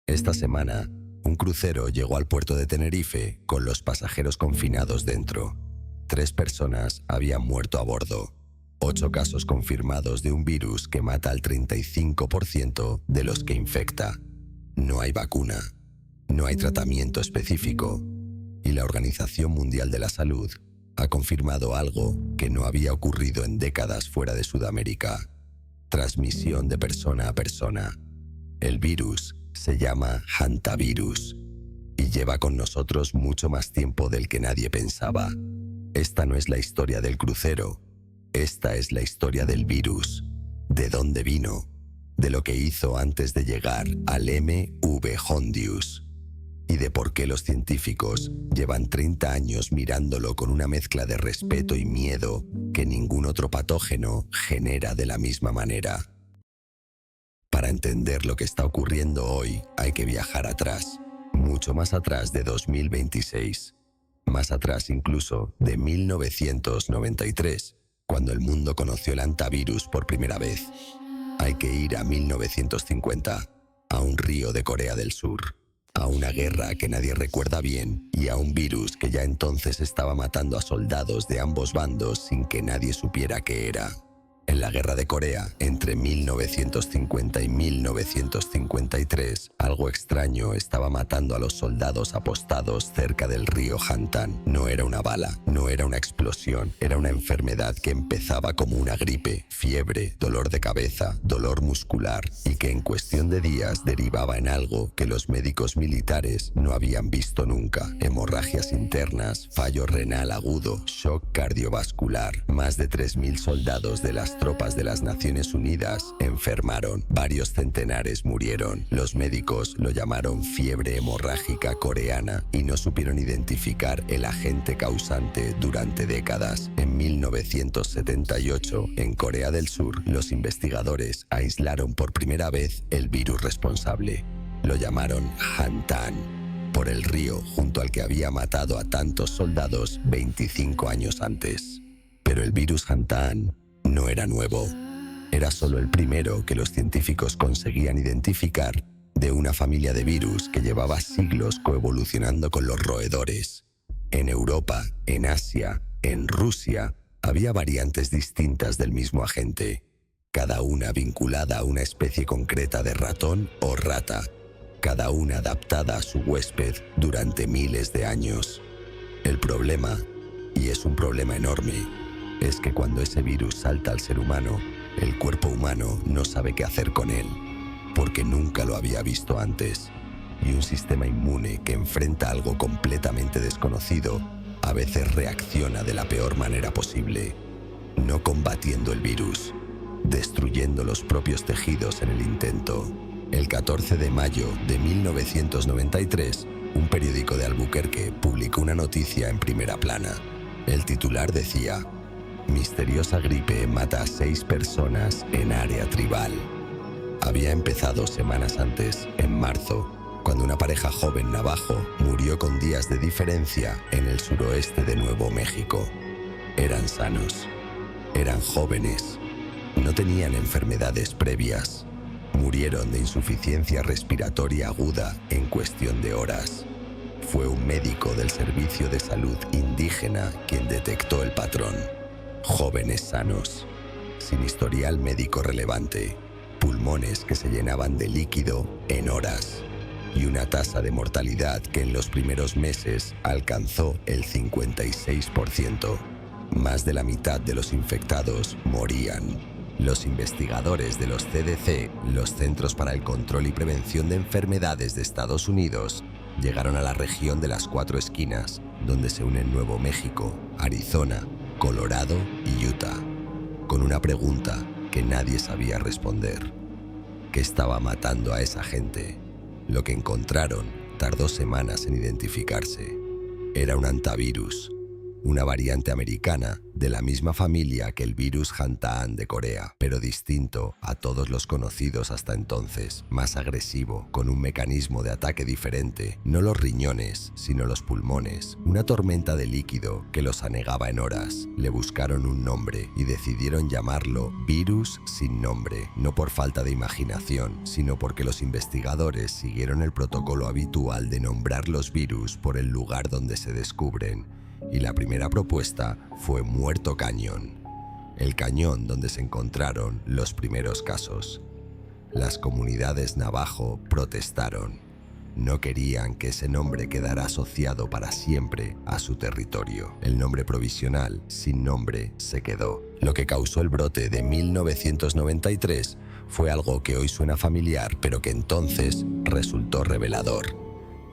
Esta semana, un crucero llegó al puerto de Tenerife con los pasajeros confinados dentro. 3 personas habían muerto a bordo. 8 casos confirmados de un virus que mata al 35% de los que infecta. No hay vacuna, no hay tratamiento específico, y la Organización Mundial de la Salud ha confirmado algo que no había ocurrido en décadas fuera de Sudamérica: transmisión de persona a persona. El virus se llama hantavirus y lleva con nosotros mucho más tiempo del que nadie pensaba. Esta no es la historia del crucero, esta es la historia del virus, de dónde vino, de lo que hizo antes de llegar al MV Hondius y de por qué los científicos llevan 30 años mirándolo con una mezcla de respeto y miedo que ningún otro patógeno genera de la misma manera. Para entender lo que está ocurriendo hoy hay que viajar atrás, mucho más atrás de 2026, más atrás incluso de 1993, cuando el mundo conoció el hantavirus por primera vez. Hay que ir a 1950, a un río de Corea del Sur, a una guerra que nadie recuerda bien y a un virus que ya entonces estaba matando a soldados de ambos bandos sin que nadie supiera qué era. En la Guerra de Corea, entre 1950 y 1953, algo extraño estaba matando a los soldados apostados cerca del río Hantan. No era una bala, no era una explosión, era una enfermedad que empezaba como una gripe, fiebre, dolor de cabeza, dolor muscular, y que en cuestión de días derivaba en algo que los médicos militares no habían visto nunca: hemorragias internas, fallo renal agudo, shock cardiovascular. Más de 3.000 soldados de las tropas de las Naciones Unidas enfermaron, varios centenares murieron. Los médicos lo llamaron fiebre hemorrágica coreana y no supieron identificar el agente causante durante décadas. En 1978, en Corea del Sur, los investigadores aislaron por primera vez el virus responsable. Lo llamaron Hantan, por el río junto al que había matado a tantos soldados 25 años antes. Pero el virus Hantan no era nuevo, era solo el primero que los científicos conseguían identificar de una familia de virus que llevaba siglos coevolucionando con los roedores. En Europa, en Asia, en Rusia, había variantes distintas del mismo agente, cada una vinculada a una especie concreta de ratón o rata, cada una adaptada a su huésped durante miles de años. El problema, y es un problema enorme, es que cuando ese virus salta al ser humano, el cuerpo humano no sabe qué hacer con él, porque nunca lo había visto antes. Y un sistema inmune que enfrenta algo completamente desconocido a veces reacciona de la peor manera posible, no combatiendo el virus, destruyendo los propios tejidos en el intento. El 14 de mayo de 1993, un periódico de Albuquerque publicó una noticia en primera plana. El titular decía: misteriosa gripe mata a 6 personas en área tribal. Había empezado semanas antes, en marzo, cuando una pareja joven navajo murió con días de diferencia en el suroeste de Nuevo México. Eran sanos, eran jóvenes, no tenían enfermedades previas. Murieron de insuficiencia respiratoria aguda en cuestión de horas. Fue un médico del Servicio de Salud Indígena quien detectó el patrón. Jóvenes sanos, sin historial médico relevante, pulmones que se llenaban de líquido en horas y una tasa de mortalidad que en los primeros meses alcanzó el 56%. Más de la mitad de los infectados morían. Los investigadores de los CDC, los Centros para el Control y Prevención de Enfermedades de Estados Unidos, llegaron a la región de las 4 esquinas, donde se unen Nuevo México, Arizona, Colorado y Utah, con una pregunta que nadie sabía responder: ¿qué estaba matando a esa gente? Lo que encontraron tardó semanas en identificarse. Era un hantavirus, una variante americana de la misma familia que el virus Hantaan de Corea, pero distinto a todos los conocidos hasta entonces, más agresivo, con un mecanismo de ataque diferente, no los riñones, sino los pulmones, una tormenta de líquido que los anegaba en horas. Le buscaron un nombre y decidieron llamarlo virus sin nombre, no por falta de imaginación, sino porque los investigadores siguieron el protocolo habitual de nombrar los virus por el lugar donde se descubren, y la primera propuesta fue Muerto Cañón, el cañón donde se encontraron los primeros casos. Las comunidades navajo protestaron. No querían que ese nombre quedara asociado para siempre a su territorio. El nombre provisional, sin nombre, se quedó. Lo que causó el brote de 1993 fue algo que hoy suena familiar, pero que entonces resultó revelador.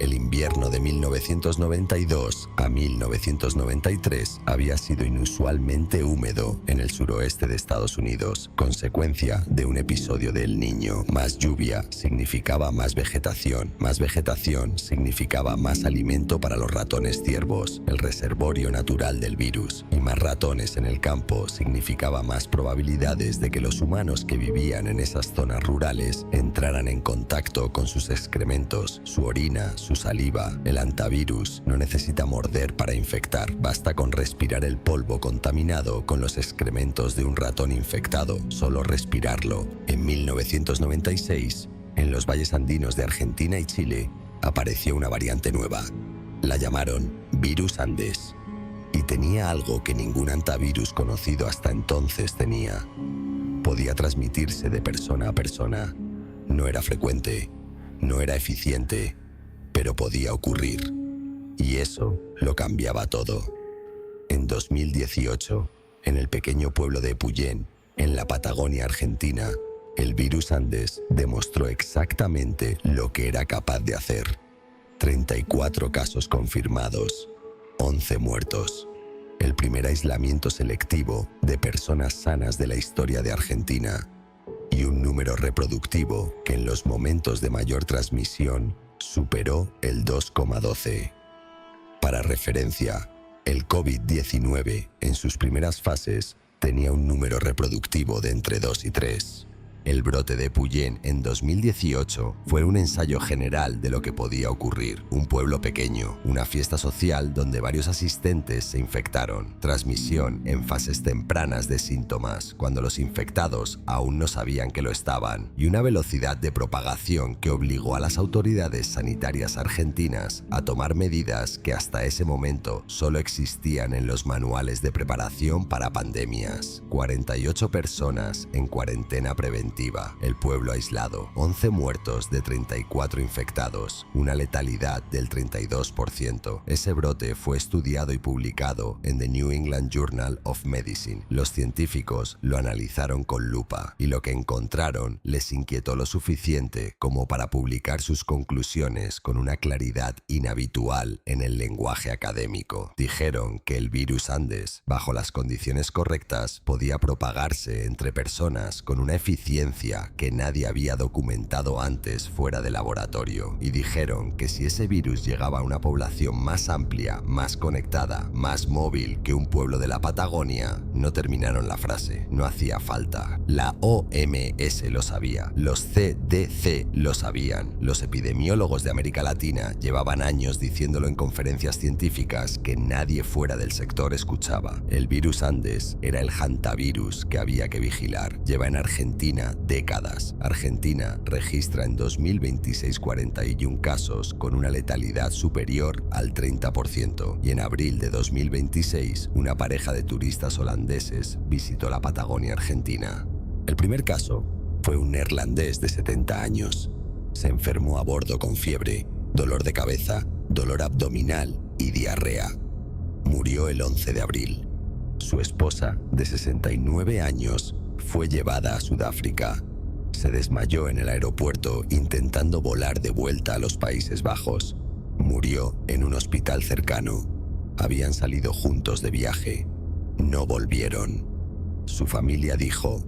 El invierno de 1992 a 1993 había sido inusualmente húmedo en el suroeste de Estados Unidos, consecuencia de un episodio del Niño. Más lluvia significaba más vegetación significaba más alimento para los ratones ciervos, el reservorio natural del virus, y más ratones en el campo significaba más probabilidades de que los humanos que vivían en esas zonas rurales entraran en contacto con sus excrementos, su orina, su saliva. El antivirus no necesita morder para infectar, basta con respirar el polvo contaminado con los excrementos de un ratón infectado, solo respirarlo. En 1996, en los valles andinos de Argentina y Chile, apareció una variante nueva. La llamaron Virus Andes, y tenía algo que ningún antivirus conocido hasta entonces tenía. Podía transmitirse de persona a persona. No era frecuente, no era eficiente, pero podía ocurrir. Y eso lo cambiaba todo. En 2018, en el pequeño pueblo de Epuyén, en la Patagonia Argentina, el virus Andes demostró exactamente lo que era capaz de hacer. 34 casos confirmados, 11 muertos. El primer aislamiento selectivo de personas sanas de la historia de Argentina. Y un número reproductivo que en los momentos de mayor transmisión superó el 2,12. Para referencia, el COVID-19 en sus primeras fases tenía un número reproductivo de entre 2 y 3. El brote de Epuyén en 2018 fue un ensayo general de lo que podía ocurrir. Un pueblo pequeño, una fiesta social donde varios asistentes se infectaron. Transmisión en fases tempranas de síntomas, cuando los infectados aún no sabían que lo estaban. Y una velocidad de propagación que obligó a las autoridades sanitarias argentinas a tomar medidas que hasta ese momento solo existían en los manuales de preparación para pandemias. 48 personas en cuarentena preventiva. El pueblo aislado, 11 muertos de 34 infectados, una letalidad del 32%. Ese brote fue estudiado y publicado en The New England Journal of Medicine. Los científicos lo analizaron con lupa y lo que encontraron les inquietó lo suficiente como para publicar sus conclusiones con una claridad inhabitual en el lenguaje académico. Dijeron que el virus Andes, bajo las condiciones correctas, podía propagarse entre personas con una eficiencia que nadie había documentado antes fuera de laboratorio, y dijeron que si ese virus llegaba a una población más amplia, más conectada, más móvil que un pueblo de la Patagonia, no terminaron la frase, no hacía falta. La OMS lo sabía, los CDC lo sabían, los epidemiólogos de América Latina llevaban años diciéndolo en conferencias científicas que nadie fuera del sector escuchaba. El virus Andes era el hantavirus que había que vigilar. Lleva en Argentina décadas. Argentina registra en 2026 41 casos con una letalidad superior al 30%, y en abril de 2026 una pareja de turistas holandeses visitó la Patagonia Argentina. El primer caso fue un neerlandés de 70 años. Se enfermó a bordo con fiebre, dolor de cabeza, dolor abdominal y diarrea. Murió el 11 de abril. Su esposa, de 69 años, fue llevada a Sudáfrica. Se desmayó en el aeropuerto intentando volar de vuelta a los Países Bajos. Murió en un hospital cercano. Habían salido juntos de viaje. No volvieron. Su familia dijo: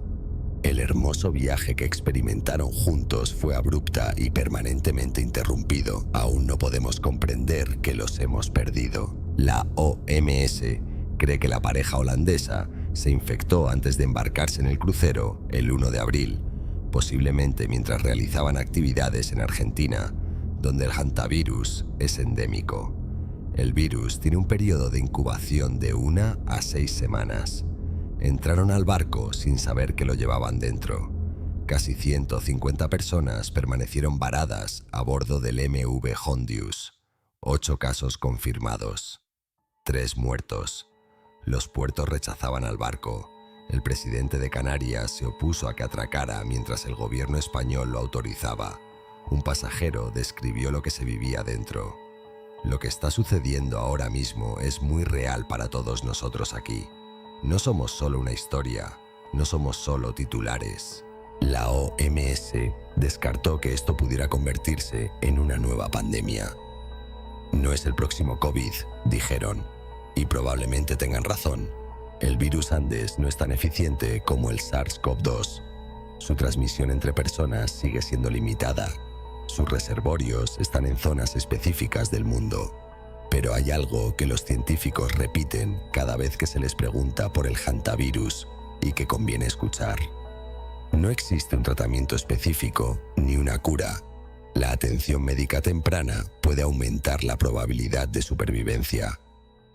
el hermoso viaje que experimentaron juntos fue abrupta y permanentemente interrumpido. Aún no podemos comprender que los hemos perdido. La OMS cree que la pareja holandesa se infectó antes de embarcarse en el crucero el 1 de abril, posiblemente mientras realizaban actividades en Argentina, donde el hantavirus es endémico. El virus tiene un periodo de incubación de 1 a 6 semanas. Entraron al barco sin saber que lo llevaban dentro. Casi 150 personas permanecieron varadas a bordo del MV Hondius. 8 casos confirmados. 3 muertos. Los puertos rechazaban al barco. El presidente de Canarias se opuso a que atracara mientras el gobierno español lo autorizaba. Un pasajero describió lo que se vivía dentro. Lo que está sucediendo ahora mismo es muy real para todos nosotros aquí. No somos solo una historia, no somos solo titulares. La OMS descartó que esto pudiera convertirse en una nueva pandemia. No es el próximo COVID, dijeron, y probablemente tengan razón. El virus Andes no es tan eficiente como el SARS-CoV-2. Su transmisión entre personas sigue siendo limitada. Sus reservorios están en zonas específicas del mundo. Pero hay algo que los científicos repiten cada vez que se les pregunta por el hantavirus y que conviene escuchar. No existe un tratamiento específico ni una cura. La atención médica temprana puede aumentar la probabilidad de supervivencia.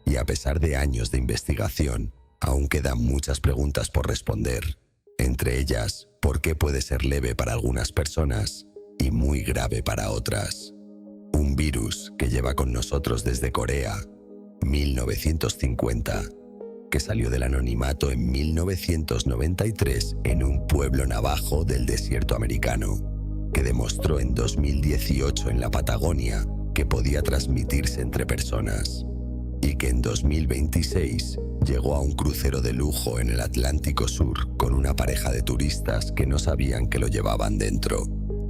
Y a pesar de años de investigación, aún quedan muchas preguntas por responder. Entre ellas, ¿por qué puede ser leve para algunas personas y muy grave para otras? Un virus que lleva con nosotros desde Corea, 1950, que salió del anonimato en 1993 en un pueblo navajo del desierto americano, que demostró en 2018 en la Patagonia que podía transmitirse entre personas, y que en 2026 llegó a un crucero de lujo en el Atlántico Sur con una pareja de turistas que no sabían que lo llevaban dentro.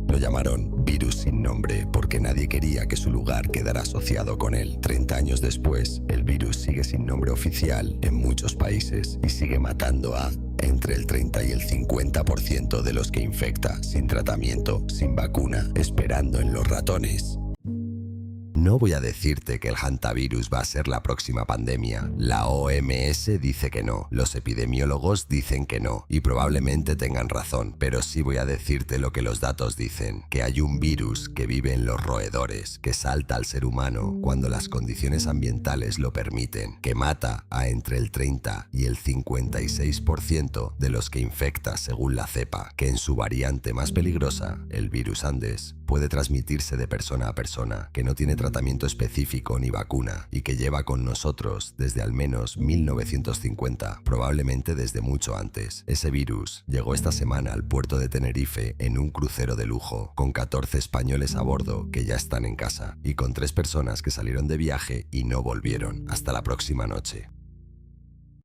Lo llamaron virus sin nombre porque nadie quería que su lugar quedara asociado con él. 30 años después, el virus sigue sin nombre oficial en muchos países y sigue matando a entre el 30 y el 50% de los que infecta, sin tratamiento, sin vacuna, esperando en los ratones. No voy a decirte que el hantavirus va a ser la próxima pandemia. La OMS dice que no, los epidemiólogos dicen que no, y probablemente tengan razón, pero sí voy a decirte lo que los datos dicen, que hay un virus que vive en los roedores, que salta al ser humano cuando las condiciones ambientales lo permiten, que mata a entre el 30 y el 56% de los que infecta según la cepa, que en su variante más peligrosa, el virus Andes, puede transmitirse de persona a persona, que no tiene tratamiento específico ni vacuna y que lleva con nosotros desde al menos 1950, probablemente desde mucho antes. Ese virus llegó esta semana al puerto de Tenerife en un crucero de lujo, con 14 españoles a bordo que ya están en casa y con 3 personas que salieron de viaje y no volvieron hasta la próxima noche.